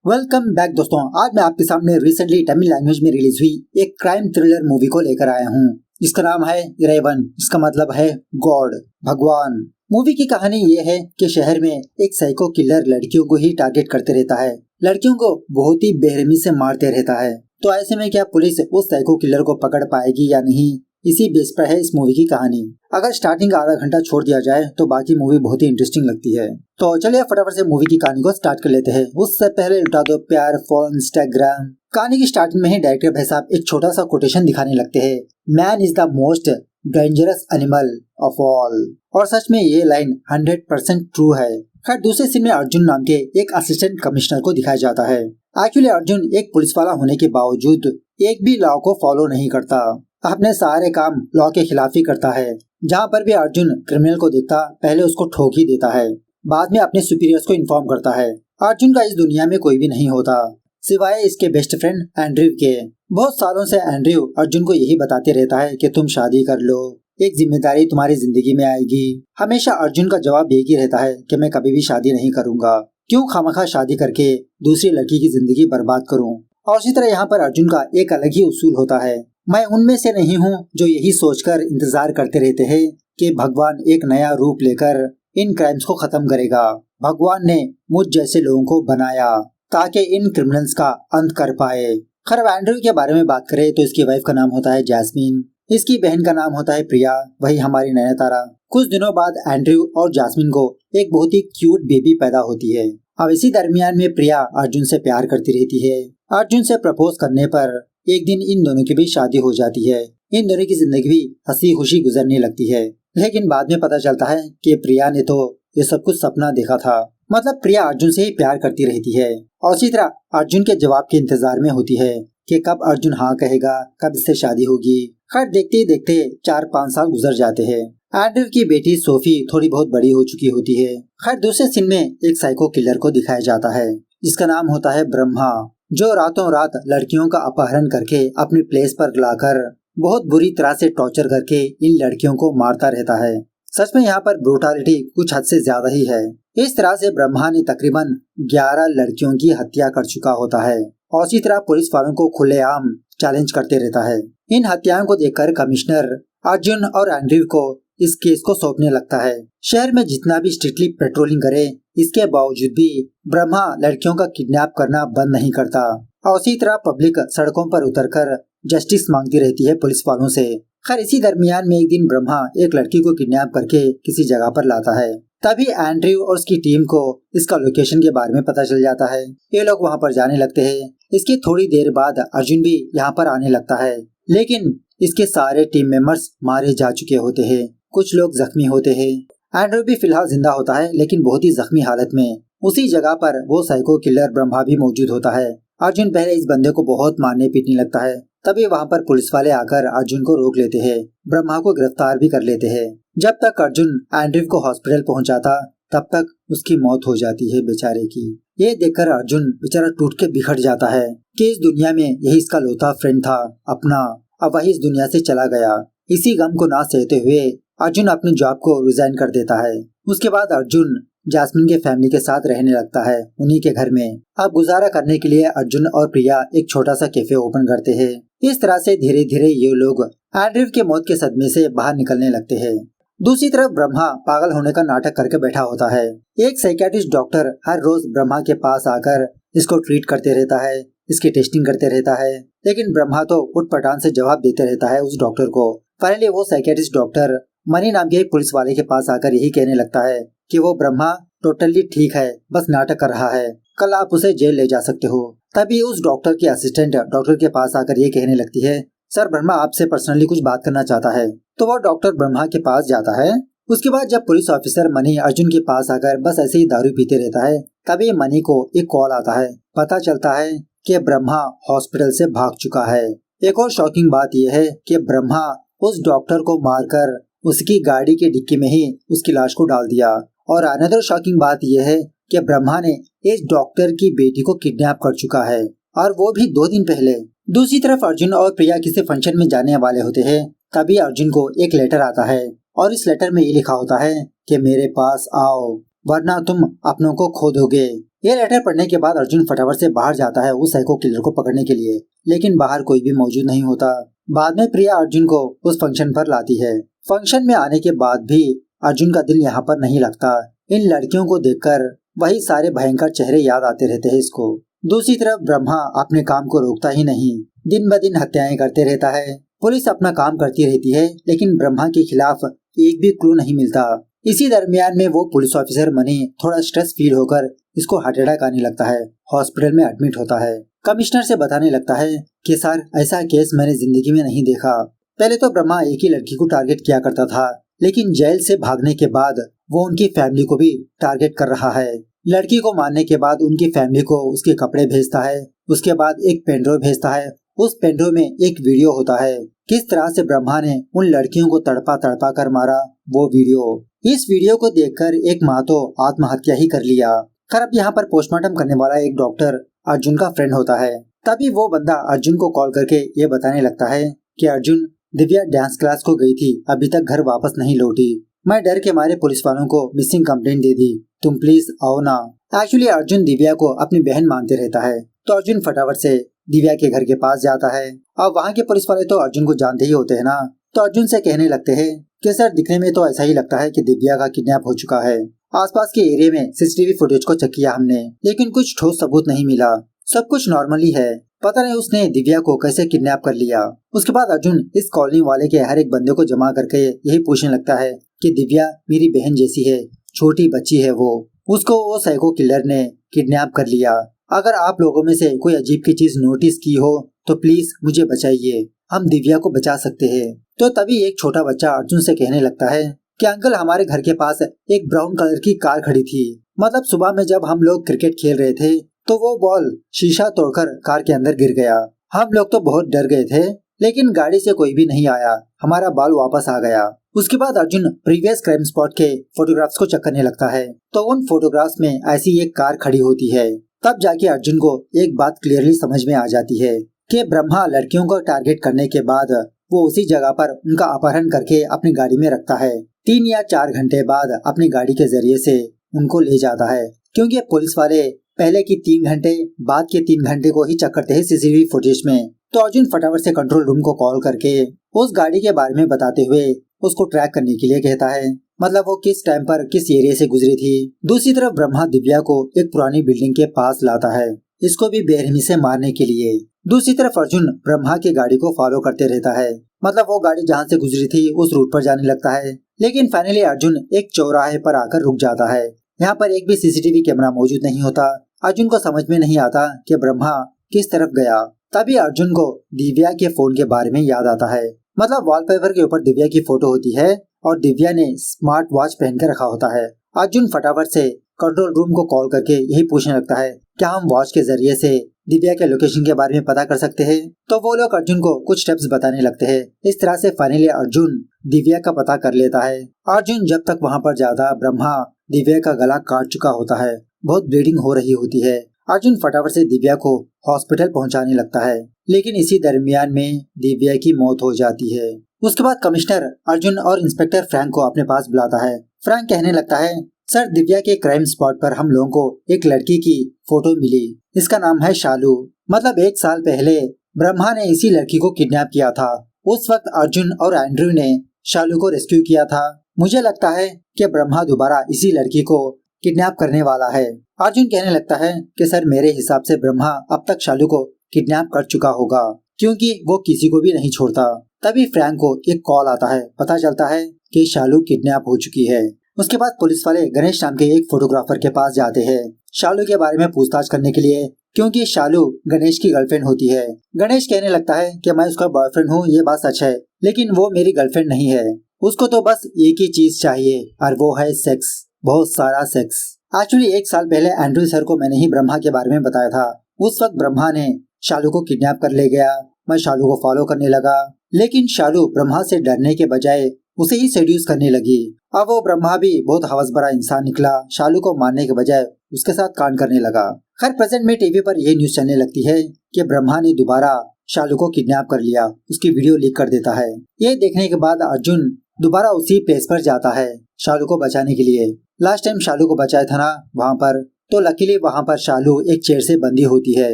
Welcome back दोस्तों। आज मैं आपके सामने रिसेंटली तमिल लैंग्वेज में रिलीज हुई एक क्राइम थ्रिलर मूवी को लेकर आया हूँ। इसका नाम है इरेवन। इसका मतलब है गॉड, भगवान। मूवी की कहानी ये है कि शहर में एक साइको किलर लड़कियों को ही टारगेट करते रहता है, लड़कियों को बहुत ही बेरहमी से मारते रहता है। तो ऐसे में क्या पुलिस उस साइको किलर को पकड़ पाएगी या नहीं, इसी बेस पर है इस मूवी की कहानी। अगर स्टार्टिंग का आधा घंटा छोड़ दिया जाए तो बाकी मूवी बहुत ही इंटरेस्टिंग लगती है। तो चलिए फटाफट से मूवी की कहानी को स्टार्ट कर लेते हैं। उससे पहले लुटा दो प्यार फॉर इंस्टाग्राम। कहानी की स्टार्टिंग में ही डायरेक्टर भाई साहब एक छोटा सा कोटेशन दिखाने लगते हैं, man is the most dangerous animal of all. और सच में ये लाइन 100% ट्रू है। खैर दूसरे सीन में अर्जुन नाम के एक असिस्टेंट कमिश्नर को दिखाया जाता है। एक्चुअली अर्जुन एक पुलिस वाला होने के बावजूद एक भी लॉ को फॉलो नहीं करता, अपने सारे काम लॉ के खिलाफ ही करता है। जहाँ पर भी अर्जुन क्रिमिनल को देखता पहले उसको ठोक ही देता है, बाद में अपने सुपीरियर्स को इन्फॉर्म करता है। अर्जुन का इस दुनिया में कोई भी नहीं होता सिवाय इसके बेस्ट फ्रेंड एंड्रयू के। बहुत सालों से एंड्रयू अर्जुन को यही बताते रहता है कि तुम शादी कर लो, एक जिम्मेदारी तुम्हारी जिंदगी में आएगी। हमेशा अर्जुन का जवाब एक ही रहता है कि मैं कभी भी शादी नहीं करूंगा, क्यों खामखा शादी करके दूसरी लड़की की जिंदगी बर्बाद करूं। और इसी तरह यहाँ पर अर्जुन का एक अलग ही उसूल होता है, मैं उनमें से नहीं हूँ जो यही सोचकर इंतजार करते रहते हैं कि भगवान एक नया रूप लेकर इन क्राइम्स को खत्म करेगा। भगवान ने मुझ जैसे लोगों को बनाया ताकि इन क्रिमिनल्स का अंत कर पाए। खैर एंड्रयू के बारे में बात करें तो इसकी वाइफ का नाम होता है जैस्मिन, इसकी बहन का नाम होता है प्रिया, वही हमारी नयनतारा। कुछ दिनों बाद एंड्रयू और जैस्मिन को एक बहुत ही क्यूट बेबी पैदा होती है। अब इसी दरमियान में प्रिया अर्जुन से प्यार करती रहती है। अर्जुन से प्रपोज करने पर एक दिन इन दोनों की भी शादी हो जाती है। इन दोनों की जिंदगी भी हंसी खुशी गुजरने लगती है। लेकिन बाद में पता चलता है कि प्रिया ने तो ये सब कुछ सपना देखा था। मतलब प्रिया अर्जुन से ही प्यार करती रहती है और इसी तरह अर्जुन के जवाब के इंतजार में होती है कि कब अर्जुन हाँ कहेगा, कब इससे शादी होगी। खैर देखते ही देखते 4-5 साल गुजर जाते हैं। एंड्रयू की बेटी सोफी थोड़ी बहुत बड़ी हो चुकी होती है। खैर दूसरे सीन में एक साइको किलर को दिखाया जाता है जिसका नाम होता है ब्रह्मा, जो रातों रात लड़कियों का अपहरण करके अपनी प्लेस पर लाकर बहुत बुरी तरह से टॉर्चर करके इन लड़कियों को मारता रहता है। सच में यहाँ पर ब्रूटलिटी कुछ हद से ज्यादा ही है। इस तरह से ब्रह्मा ने तकरीबन 11 लड़कियों की हत्या कर चुका होता है और इसी तरह पुलिस वालों को खुलेआम चैलेंज करते रहता है। इन हत्याओं को देखकर कमिश्नर अर्जुन और एंड्रयू को इस केस को सौंपने लगता है। शहर में जितना भी स्ट्रिक्टली पेट्रोलिंग करे, इसके बावजूद भी ब्रह्मा लड़कियों का किडनैप करना बंद नहीं करता और इसी तरह पब्लिक सड़कों पर उतरकर जस्टिस मांगती रहती है पुलिस वालों से। खैर इसी दरमियान में एक दिन ब्रह्मा एक लड़की को किडनैप करके किसी जगह पर लाता है। तभी एंड्रयू और उसकी टीम को इसका लोकेशन के बारे में पता चल जाता है। ये लोग वहाँ पर जाने लगते हैं। इसकी थोड़ी देर बाद अर्जुन भी यहाँ पर आने लगता है, लेकिन इसके सारे टीम मेंबर्स मारे जा चुके होते हैं, कुछ लोग जख्मी होते हैं। एंड्रयू भी फिलहाल जिंदा होता है लेकिन बहुत ही जख्मी हालत में। उसी जगह पर वो साइको किलर ब्रह्मा भी मौजूद होता है। अर्जुन पहले इस बंदे को बहुत मारने पीटने लगता है, तभी वहाँ पर पुलिस वाले आकर अर्जुन को रोक लेते हैं, ब्रह्मा को गिरफ्तार भी कर लेते हैं। जब तक अर्जुन एंड्रयू को हॉस्पिटल पहुँचाता तब तक उसकी मौत हो जाती है बेचारे की। ये देखकर अर्जुन बेचारा टूट के बिखर जाता है कि इस दुनिया में यही इसका लौता फ्रेंड था अपना, अब वही इस दुनिया से चला गया। इसी गम को ना सहते हुए अर्जुन अपनी जॉब को रिजाइन कर देता है। उसके बाद अर्जुन जैस्मिन के फैमिली के साथ रहने लगता है उन्हीं के घर में। अब गुजारा करने के लिए अर्जुन और प्रिया एक छोटा सा कैफे ओपन करते हैं। इस तरह से धीरे धीरे ये लोग एंड्रयू के मौत के सदमे से बाहर निकलने लगते हैं। दूसरी तरफ ब्रह्मा पागल होने का नाटक करके बैठा होता है। एक साइकियाट्रिस्ट डॉक्टर हर रोज ब्रह्मा के पास आकर इसको ट्रीट करते रहता है, इसकी टेस्टिंग करते रहता है, लेकिन ब्रह्मा तो उठपटांग से जवाब देते रहता है उस डॉक्टर को। पहले वो साइकियाट्रिस्ट डॉक्टर मनी नाम के एक पुलिस वाले के पास आकर यही कहने लगता है कि वो ब्रह्मा टोटली ठीक है, बस नाटक कर रहा है, कल आप उसे जेल ले जा सकते हो। तभी उस डॉक्टर की असिस्टेंट डॉक्टर के पास आकर ये कहने लगती है, सर ब्रह्मा आपसे पर्सनली कुछ बात करना चाहता है। तो वो डॉक्टर ब्रह्मा के पास जाता है। उसके बाद जब पुलिस ऑफिसर मनी अर्जुन के पास आकर बस ऐसे ही दारू पीते रहता है, तभी मनी को एक कॉल आता है। पता चलता है कि ब्रह्मा हॉस्पिटल से भाग चुका है। एक और शॉकिंग बात यह है कि ब्रह्मा उस डॉक्टर को मारकर उसकी गाड़ी के डिक्की में ही उसकी लाश को डाल दिया। और अनदर शॉकिंग बात यह है कि ब्रह्मा ने इस डॉक्टर की बेटी को किडनैप कर चुका है, और वो भी 2 दिन पहले। दूसरी तरफ अर्जुन और प्रिया किसी फंक्शन में जाने वाले होते हैं। तभी अर्जुन को एक लेटर आता है और इस लेटर में ये लिखा होता है कि मेरे पास आओ वरना तुम अपनों को खो दोगे। ये लेटर पढ़ने के बाद अर्जुन फटाफट से बाहर जाता है उस साइको किलर को पकड़ने के लिए, लेकिन बाहर कोई भी मौजूद नहीं होता। बाद में प्रिया अर्जुन को उस फंक्शन पर लाती है। फंक्शन में आने के बाद भी अर्जुन का दिल यहाँ पर नहीं लगता। इन लड़कियों को देखकर वही सारे भयंकर चेहरे याद आते रहते हैं इसको। दूसरी तरफ ब्रह्मा अपने काम को रोकता ही नहीं, दिन ब दिन हत्याएं करते रहता है। पुलिस अपना काम करती रहती है, लेकिन ब्रह्मा के खिलाफ एक भी क्लू नहीं मिलता। इसी दरमियान में वो पुलिस ऑफिसर मनी थोड़ा स्ट्रेस फील होकर इसको हार्ट अटैक आने लगता है। हॉस्पिटल में एडमिट होता है। कमिश्नर से बताने लगता है कि सर, ऐसा केस मैंने जिंदगी में नहीं देखा। पहले तो ब्रह्मा एक ही लड़की को टारगेट किया करता था, लेकिन जेल से भागने के बाद वो उनकी फैमिली को भी टारगेट कर रहा है। लड़की को मारने के बाद उनकी फैमिली को उसके कपड़े भेजता है। उसके बाद एक पेनड्राइव भेजता है। उस पेनड्राइव में एक वीडियो होता है, किस तरह से ब्रह्मा ने उन लड़कियों को तड़पा तड़पा कर मारा। वो वीडियो, इस वीडियो को देखकर एक माँ तो आत्महत्या ही कर लिया। खैर, अब यहाँ पर पोस्टमार्टम करने वाला एक डॉक्टर अर्जुन का फ्रेंड होता है। तभी वो बंदा अर्जुन को कॉल करके ये बताने लगता है कि अर्जुन, दिव्या डांस क्लास को गई थी, अभी तक घर वापस नहीं लौटी। मैं डर के मारे पुलिस वालों को मिसिंग कंप्लेंट दे दी, तुम प्लीज आओ ना। एक्चुअली अर्जुन दिव्या को अपनी बहन मानते रहता है, तो अर्जुन फटाफट से दिव्या के घर के पास जाता है। अब वहाँ के पुलिस वाले तो अर्जुन को जानते ही होते हैं ना, तो अर्जुन से कहने लगते हैं कि सर, दिखने में तो ऐसा ही लगता है कि दिव्या का किडनैप हो चुका है। आसपास के एरिया में सीसीटीवी फुटेज को चेक किया हमने, लेकिन कुछ ठोस सबूत नहीं मिला। सब कुछ नॉर्मली है, पता नहीं उसने दिव्या को कैसे किडनैप कर लिया। उसके बाद अर्जुन इस कॉलोनी वाले के हर एक बंदे को जमा करके यही पूछने लगता है कि दिव्या मेरी बहन जैसी है, छोटी बच्ची है वो, उसको वो साइको किलर ने किडनैप कर लिया। अगर आप लोगों में से कोई अजीब की चीज नोटिस की हो तो प्लीज मुझे बचाइए, हम दिव्या को बचा सकते हैं। तो तभी एक छोटा बच्चा अर्जुन से कहने लगता है कि अंकल, हमारे घर के पास एक ब्राउन कलर की कार खड़ी थी। मतलब सुबह में जब हम लोग क्रिकेट खेल रहे थे तो वो बॉल शीशा तोड़कर कार के अंदर गिर गया। हम लोग तो बहुत डर गए थे, लेकिन गाड़ी से कोई भी नहीं आया, हमारा बॉल वापस आ गया। उसके बाद अर्जुन प्रीवियस क्राइम स्पॉट के फोटोग्राफ्स को चेक करने लगता है, तो उन फोटोग्राफ्स में ऐसी एक कार खड़ी होती है। तब जाके अर्जुन को एक बात क्लियरली समझ में आ जाती है कि ब्रह्मा लड़कियों को टारगेट करने के बाद वो उसी जगह पर उनका अपहरण करके अपनी गाड़ी में रखता है। 3 या 4 घंटे बाद अपनी गाड़ी के जरिए से उनको ले जाता है, क्योंकि पुलिस वाले पहले की 3 घंटे बाद के 3 घंटे को ही चेक करते हैं सीसीटीवी फुटेज में। तो अर्जुन फटाफट से कंट्रोल रूम को कॉल करके उस गाड़ी के बारे में बताते हुए उसको ट्रैक करने के लिए कहता है, मतलब वो किस टाइम पर किस एरिया से गुजरी थी। दूसरी तरफ ब्रह्मा दिव्या को एक पुरानी बिल्डिंग के पास लाता है, इसको भी बेरहमी से मारने के लिए। दूसरी तरफ अर्जुन ब्रह्मा की गाड़ी को फॉलो करते रहता है, मतलब वो गाड़ी जहाँ से गुजरी थी उस रूट पर जाने लगता है। लेकिन फाइनली अर्जुन एक चौराहे पर आकर रुक जाता है। यहाँ पर एक भी सीसीटीवी कैमरा मौजूद नहीं होता। अर्जुन को समझ में नहीं आता कि ब्रह्मा किस तरफ गया। तभी अर्जुन को दिव्या के फोन के बारे में याद आता है, मतलब वॉलपेपर के ऊपर दिव्या की फोटो होती है और दिव्या ने स्मार्ट वॉच पहन के रखा होता है। अर्जुन फटाफट से कंट्रोल रूम को कॉल करके यही पूछने लगता है, क्या हम वॉच के जरिए से दिव्या के लोकेशन के बारे में पता कर सकते हैं। तो वो लोग अर्जुन को कुछ स्टेप्स बताने लगते हैं। इस तरह से फाइनली अर्जुन दिव्या का पता कर लेता है। अर्जुन जब तक वहाँ पर जाता, ब्रह्मा दिव्या का गला काट चुका होता है, बहुत ब्लीडिंग हो रही होती है। अर्जुन फटाफट से दिव्या को हॉस्पिटल पहुंचाने लगता है, लेकिन इसी दरमियान में दिव्या की मौत हो जाती है। उसके बाद कमिश्नर अर्जुन और इंस्पेक्टर फ्रैंक को अपने पास बुलाता है। फ्रैंक कहने लगता है, सर, दिव्या के क्राइम स्पॉट पर हम लोगों को एक लड़की की फोटो मिली, इसका नाम है शालू। मतलब 1 साल पहले ब्रह्मा ने इसी लड़की को किडनैप किया था। उस वक्त अर्जुन और एंड्रयू ने शालू को रेस्क्यू किया था। मुझे लगता है कि ब्रह्मा दोबारा इसी लड़की को किडनैप करने वाला है। अर्जुन कहने लगता है कि सर, मेरे हिसाब से ब्रह्मा अब तक शालू को किडनैप कर चुका होगा, क्योंकि वो किसी को भी नहीं छोड़ता। तभी फ्रैंक को एक कॉल आता है, पता चलता है कि शालू किडनैप हो चुकी है। उसके बाद पुलिस वाले गणेश नाम के एक फोटोग्राफर के पास जाते हैं शालू के बारे में पूछताछ करने के लिए, क्योंकि शालू गणेश की गर्लफ्रेंड होती है। गणेश कहने लगता है कि मैं उसका बॉयफ्रेंड हूँ, ये बात सच है, लेकिन वो मेरी गर्लफ्रेंड नहीं है। उसको तो बस एक ही चीज चाहिए और वो है सेक्स, बहुत सारा सेक्स। एक्चुअली 1 साल पहले एंड्रयू सर को मैंने ही ब्रह्मा के बारे में बताया था। उस वक्त ब्रह्मा ने शालू को किडनैप कर ले गया। मैं शालू को फॉलो करने लगा, लेकिन शालू ब्रह्मा से डरने के बजाय उसे ही सेड्यूस करने लगी। अब वो ब्रह्मा भी बहुत हवस भरा इंसान निकला, शालू को मारने के बजाय उसके साथ कांड करने लगा। खैर, प्रेजेंट में टीवी पर ये न्यूज चलने लगती है कि ब्रह्मा ने दोबारा शालू को किडनैप कर लिया, उसकी वीडियो लीक कर देता है। ये देखने के बाद अर्जुन दोबारा उसी प्लेस पर जाता है शालू को बचाने के लिए। लास्ट टाइम शालू को बचाया था ना वहाँ पर, तो लकीली वहाँ पर शालू एक चेयर से बंधी होती है।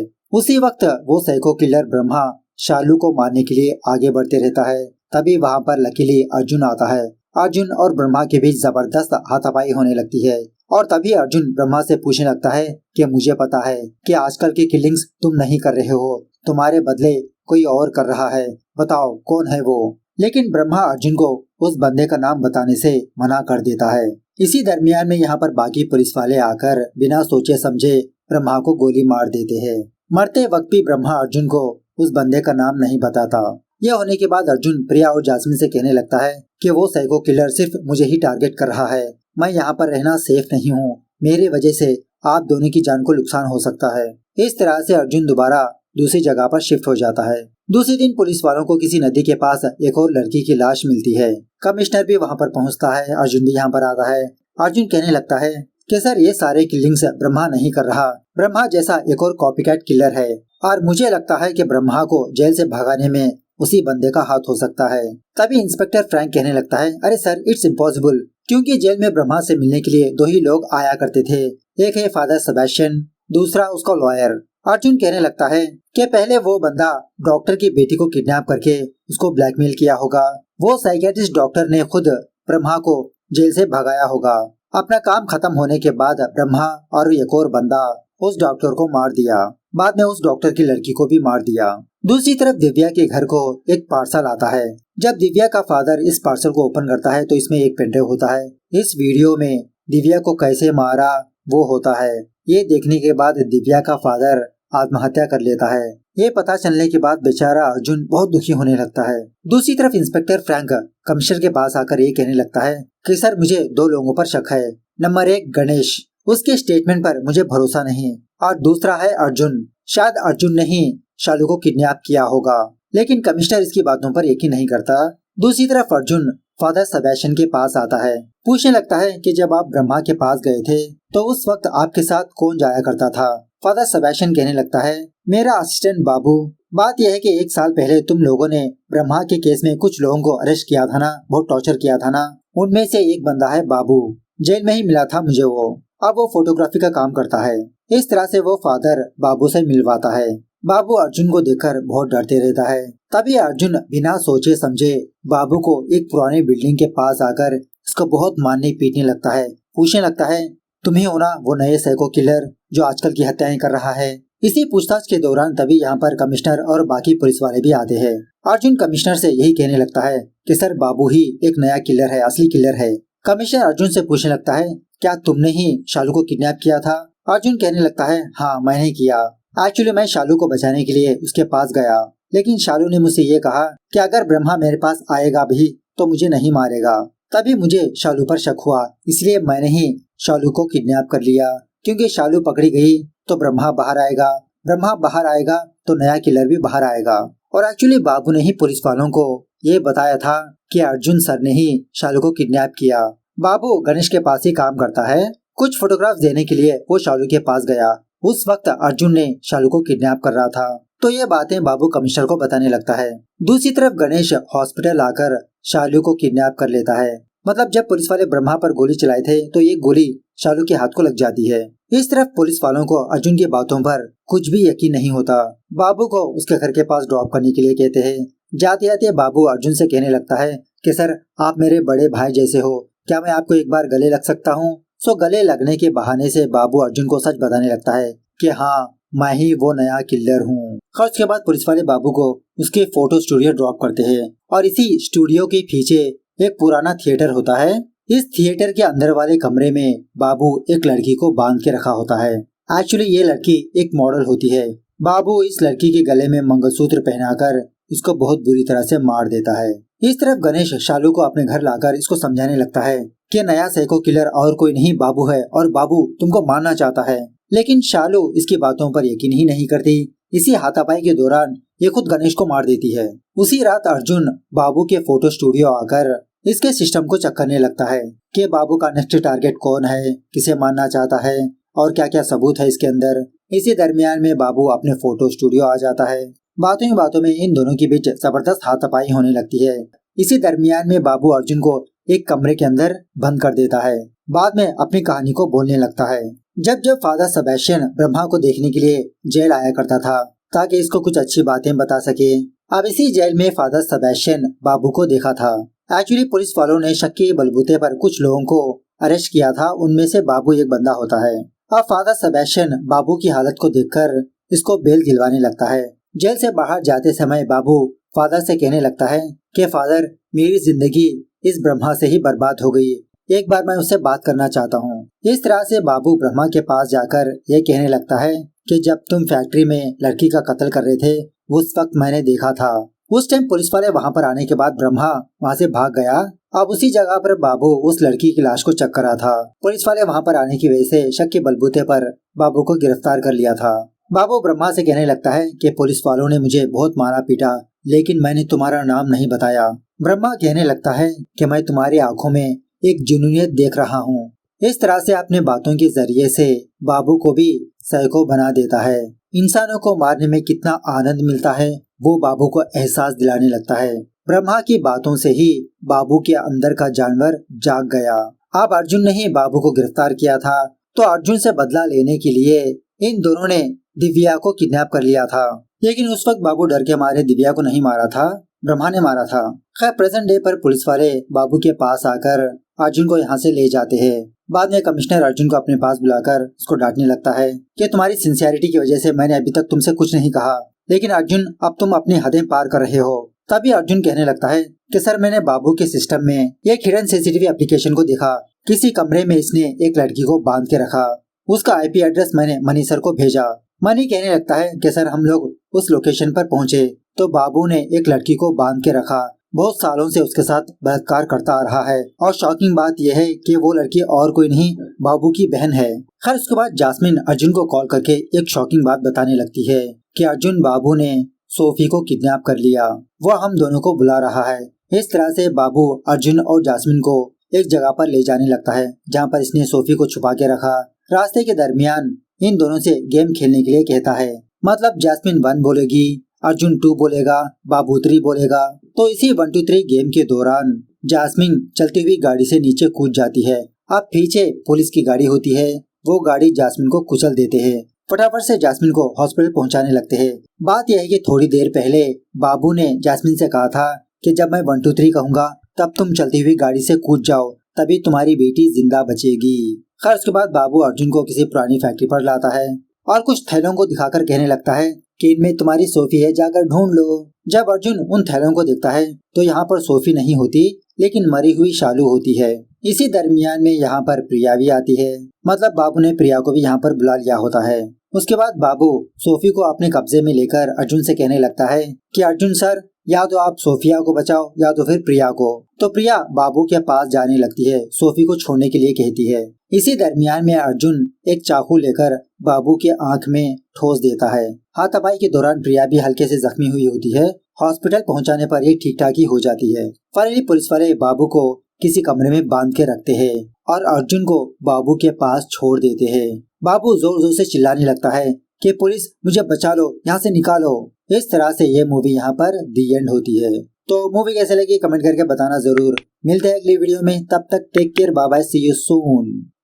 उसी वक्त वो साइको किलर ब्रह्मा शालू को मारने के लिए आगे बढ़ते रहता है। तभी वहाँ पर लकीली अर्जुन आता है। अर्जुन और ब्रह्मा के बीच जबरदस्त हाथापाई होने लगती है और तभी अर्जुन ब्रह्मा से पूछने लगता है कि मुझे पता है कि आजकल की किलिंग्स तुम नहीं कर रहे हो, तुम्हारे बदले कोई और कर रहा है, बताओ कौन है वो। लेकिन ब्रह्मा अर्जुन को उस बंदे का नाम बताने से मना कर देता है। इसी दरमियान में यहाँ पर बाकी पुलिस वाले आकर बिना सोचे समझे ब्रह्मा को गोली मार देते हैं। मरते वक्त भी ब्रह्मा अर्जुन को उस बंदे का नाम नहीं बताता। यह होने के बाद अर्जुन प्रिया और जास्मिन से कहने लगता है कि वो साइको किलर सिर्फ मुझे ही टारगेट कर रहा है, मैं यहाँ पर रहना सेफ नहीं हूँ, मेरी वजह से आप दोनों की जान को नुकसान हो सकता है। इस तरह से अर्जुन दोबारा दूसरी जगह पर शिफ्ट हो जाता है। दूसरे दिन पुलिस वालों को किसी नदी के पास एक और लड़की की लाश मिलती है। कमिश्नर भी वहाँ पर पहुँचता है, अर्जुन भी यहाँ पर आता है। अर्जुन कहने लगता है कि सर ये सारे किलिंग्स ब्रह्मा नहीं कर रहा, ब्रह्मा जैसा एक और कॉपीकैट किलर है और मुझे लगता है कि ब्रह्मा को जेल से भगाने में उसी बंदे का हाथ हो सकता है। तभी इंस्पेक्टर फ्रैंक कहने लगता है अरे सर इट्स इम्पॉसिबल, क्योंकि जेल में ब्रह्मा से मिलने के लिए 2 ही लोग आया करते थे, एक है फादर सेबेस्टियन, दूसरा उसका लॉयर। अर्जुन कहने लगता है कि पहले वो बंदा डॉक्टर की बेटी को किडनैप करके उसको ब्लैकमेल किया होगा, वो साइकियाट्रिस्ट डॉक्टर ने खुद ब्रह्मा को जेल से भगाया होगा। अपना काम खत्म होने के बाद ब्रह्मा और एक और बंदा उस डॉक्टर को मार दिया, बाद में उस डॉक्टर की लड़की को भी मार दिया। दूसरी तरफ दिव्या के घर को एक पार्सल आता है। जब दिव्या का फादर इस पार्सल को ओपन करता है तो इसमें एक पेनड्राइव होता है। इस वीडियो में दिव्या को कैसे मारा वो होता है। ये देखने के बाद दिव्या का फादर आत्महत्या कर लेता है। ये पता चलने के बाद बेचारा अर्जुन बहुत दुखी होने लगता है। दूसरी तरफ इंस्पेक्टर फ्रैंक कमिश्नर के पास आकर ये कहने लगता है कि सर मुझे 2 लोगों पर शक है। नंबर 1 गणेश, उसके स्टेटमेंट पर मुझे भरोसा नहीं, और दूसरा है अर्जुन, शायद अर्जुन ने ही शालू को किडनैप किया होगा। लेकिन कमिश्नर इसकी बातों पर यकीन नहीं करता। दूसरी तरफ अर्जुन फादर सेबेस्टियन के पास आता है, पूछने लगता है कि जब आप ब्रह्मा के पास गए थे तो उस वक्त आपके साथ कौन जाया करता था। फादर सेबेस्टियन कहने लगता है मेरा असिस्टेंट बाबू। बात यह है कि 1 साल पहले तुम लोगों ने ब्रह्मा के केस में कुछ लोगों को अरेस्ट किया था ना, बहुत टॉर्चर किया था ना, उनमें से एक बंदा है बाबू, जेल में ही मिला था मुझे वो, अब वो फोटोग्राफी का काम करता है। इस तरह से वो फादर बाबू से मिलवाता है। बाबू अर्जुन को देखकर बहुत डरते रहता है। तभी अर्जुन बिना सोचे समझे बाबू को एक पुरानी बिल्डिंग के पास आकर उसको बहुत मारने पीटने लगता है। पूछने लगता है तुम ही हो ना वो नए साइको किलर जो आजकल की हत्याएं कर रहा है। इसी पूछताछ के दौरान तभी यहाँ पर कमिश्नर और बाकी पुलिस वाले भी आते हैं। अर्जुन कमिश्नर से यही कहने लगता है कि सर बाबू ही एक नया किलर है, असली किलर है। कमिश्नर अर्जुन से पूछने लगता है क्या तुमने ही शालू को किडनैप किया था। अर्जुन कहने लगता है हाँ मैंने किया, एक्चुअली मैं शालू को बचाने के लिए उसके पास गया, लेकिन शालू ने मुझसे ये कहा कि अगर ब्रह्मा मेरे पास आएगा भी तो मुझे नहीं मारेगा। तभी मुझे शालू पर शक हुआ, इसलिए मैंने ही शालू को किडनैप कर लिया, क्योंकि शालू पकड़ी गई तो ब्रह्मा बाहर आएगा, ब्रह्मा बाहर आएगा तो नया किलर भी बाहर आएगा। और एक्चुअली बाबू ने ही पुलिस वालों को ये बताया था कि अर्जुन सर ने ही शालू को किडनैप किया। बाबू गणेश के पास ही काम करता है। कुछ फोटोग्राफ्स देने के लिए वो शालू के पास गया। उस वक्त अर्जुन ने शालू को किडनैप कर रहा था, तो ये बातें बाबू कमिश्नर को बताने लगता है। दूसरी तरफ गणेश हॉस्पिटल आकर शालू को किडनैप कर लेता है। मतलब जब पुलिस वाले ब्रह्मा पर गोली चलाए थे तो ये गोली शालू के हाथ को लग जाती है। इस तरफ पुलिस वालों को अर्जुन की बातों पर कुछ भी यकीन नहीं होता। बाबू को उसके घर के पास ड्रॉप करने के लिए कहते हैं। जाते जाते बाबू अर्जुन से कहने लगता है कि सर आप मेरे बड़े भाई जैसे हो, क्या मैं आपको एक बार गले लग सकता हूँ। सो गले लगने के बहाने से बाबू अर्जुन को सच बताने लगता है कि हाँ मैं ही वो नया किलर हूँ। उसके बाद पुलिस वाले बाबू को उसके फोटो स्टूडियो ड्रॉप करते हैं और इसी स्टूडियो के पीछे एक पुराना थिएटर होता है। इस थिएटर के अंदर वाले कमरे में बाबू एक लड़की को बांध के रखा होता है। एक्चुअली ये लड़की एक मॉडल होती है। बाबू इस लड़की के गले में मंगलसूत्र पहनाकर इसको बहुत बुरी तरह से मार देता है। इस तरफ गणेश शालू को अपने घर लाकर इसको समझाने लगता है कि नया साइको किलर और कोई नहीं बाबू है और बाबू तुमको मारना चाहता है। लेकिन शालू इसकी बातों पर यकीन ही नहीं करती। इसी हाथापाई के दौरान ये खुद गणेश को मार देती है। उसी रात अर्जुन बाबू के फोटो स्टूडियो आकर इसके सिस्टम को चेक करने लगता है कि बाबू का नेक्स्ट टारगेट कौन है, किसे मारना चाहता है और क्या क्या सबूत है इसके अंदर। इसी दरमियान में बाबू अपने फोटो स्टूडियो आ जाता है। बातों ही बातों में इन दोनों के बीच जबरदस्त हाथापाई होने लगती है। इसी दरमियान में बाबू अर्जुन को एक कमरे के अंदर बंद कर देता है। बाद में अपनी कहानी को बोलने लगता है। जब जब फादर सेबेस्टियन ब्रह्मा को देखने के लिए जेल आया करता था ताकि इसको कुछ अच्छी बातें बता सके। अब इसी जेल में फादर सेबेस्टियन बाबू को देखा था। एक्चुअली पुलिस वालों ने शक के बलबूते पर कुछ लोगों को अरेस्ट किया था, उनमें से बाबू एक बंदा होता है। अब फादर सेबेस्टियन बाबू की हालत को देखकर इसको बेल दिलवाने लगता है। जेल से बाहर जाते समय बाबू फादर से कहने लगता है कि फादर, मेरी जिंदगी इस ब्रह्मा से ही बर्बाद हो गई, एक बार मैं उससे बात करना चाहता हूँ। इस तरह से बाबू ब्रह्मा के पास जाकर ये कहने लगता है कि जब तुम फैक्ट्री में लड़की का कत्ल कर रहे थे उस वक्त मैंने देखा था। उस टाइम पुलिस वाले वहाँ पर आने के बाद ब्रह्मा वहाँ से भाग गया। अब उसी जगह पर बाबू उस लड़की की लाश को चेक कर रहा था। पुलिस वाले वहाँ पर आने की वजह से शक के बलबूते पर बाबू को गिरफ्तार कर लिया था। बाबू ब्रह्मा से कहने लगता है कि पुलिस वालों ने मुझे बहुत मारा पीटा, लेकिन मैंने तुम्हारा नाम नहीं बताया। ब्रह्मा कहने लगता है कि मैं तुम्हारी आंखों में एक जुनूनियत देख रहा हूँ। इस तरह से अपने बातों के जरिए से बाबू को भी साइको बना देता है। इंसानों को मारने में कितना आनंद मिलता है वो बाबू को एहसास दिलाने लगता है। ब्रह्मा की बातों से ही बाबू के अंदर का जानवर जाग गया। अब अर्जुन ने ही बाबू को गिरफ्तार किया था, तो अर्जुन से बदला लेने के लिए इन दोनों ने दिव्या को किडनैप कर लिया था। लेकिन उस वक्त बाबू डर के मारे दिव्या को नहीं मारा था, ब्रह्मा ने मारा था। खैर प्रेजेंट डे पर पुलिस वाले बाबू के पास आकर अर्जुन को यहाँ से ले जाते हैं। बाद में कमिश्नर अर्जुन को अपने पास बुलाकर उसको डांटने लगता है कि तुम्हारी सिंसियरिटी की वजह से मैंने अभी तक तुमसे कुछ नहीं कहा, लेकिन अर्जुन अब तुम अपनी हदें पार कर रहे हो। तभी अर्जुन कहने लगता है कि सर, मैंने बाबू के सिस्टम में एक हिडन सीसीटीवी एप्लीकेशन को देखा। किसी कमरे में इसने एक लड़की को बांध के रखा। उसका आईपी एड्रेस मैंने मनी सर को भेजा। मनी कहने लगता है कि सर, हम लोग उस लोकेशन पर पहुँचे तो बाबू ने एक लड़की को बांध के रखा, बहुत सालों से उसके साथ बलात्कार करता आ रहा है। और शॉकिंग बात यह है कि वो लड़की और कोई नहीं, बाबू की बहन है। खैर उसके बाद जास्मिन अर्जुन को कॉल करके एक शॉकिंग बात बताने लगती है कि अर्जुन, बाबू ने सोफी को किडनैप कर लिया, वो हम दोनों को बुला रहा है। इस तरह से बाबू अर्जुन और जास्मिन को एक जगह पर ले जाने लगता है जहाँ पर इसने सोफी को छुपा के रखा। रास्ते के दरमियान इन दोनों से गेम खेलने के लिए कहता है। मतलब जास्मिन 1 बोलेगी, अर्जुन 2 बोलेगा, बाबू 3 बोलेगा। तो इसी 1 2 3 गेम के दौरान जास्मिन चलती हुई गाड़ी से नीचे कूद जाती है। अब पीछे पुलिस की गाड़ी होती है, वो गाड़ी जास्मिन को कुचल देते हैं। फटाफट से जास्मिन को हॉस्पिटल पहुंचाने लगते हैं। बात यह है कि थोड़ी देर पहले बाबू ने जास्मिन से कहा था कि जब मैं 1 2 3 कहूंगा तब तुम चलती हुई गाड़ी से कूद जाओ, तभी तुम्हारी बेटी जिंदा बचेगी। खैर उसके बाद बाबू अर्जुन को किसी पुरानी फैक्ट्री पर लाता है और कुछ थैलों को दिखाकर कहने लगता है कि इनमें तुम्हारी सोफी है, जाकर ढूंढ लो। जब अर्जुन उन थैलों को देखता है तो यहाँ पर सोफी नहीं होती, लेकिन मरी हुई शालू होती है। इसी दरमियान में यहाँ पर प्रिया भी आती है। मतलब बाबू ने प्रिया को भी यहाँ पर बुला लिया होता है। उसके बाद बाबू सोफी को अपने कब्जे में लेकर अर्जुन से कहने लगता है कि अर्जुन सर, या तो आप सोफिया को बचाओ या तो फिर प्रिया को। तो प्रिया बाबू के पास जाने लगती है, सोफी को छोड़ने के लिए कहती है। इसी दरमियान में अर्जुन एक चाकू लेकर बाबू के आंख में ठोस देता है। हाथापाई के दौरान प्रिया भी हल्के से जख्मी हुई होती है। हॉस्पिटल पहुंचाने पर ये ठीक ठाक ही हो जाती है। फाइनली पुलिस वाले बाबू को किसी कमरे में बांध के रखते हैं और अर्जुन को बाबू के पास छोड़ देते हैं। बाबू जोर जोर से चिल्लाने लगता है कि पुलिस, मुझे बचा लो, यहाँ से निकालो। इस तरह से ये मूवी यहाँ पर दी एंड होती है। तो मूवी कैसे लगी कमेंट करके बताना जरूर। मिलते हैं अगली वीडियो में, तब तक take care, bye bye, see you soon.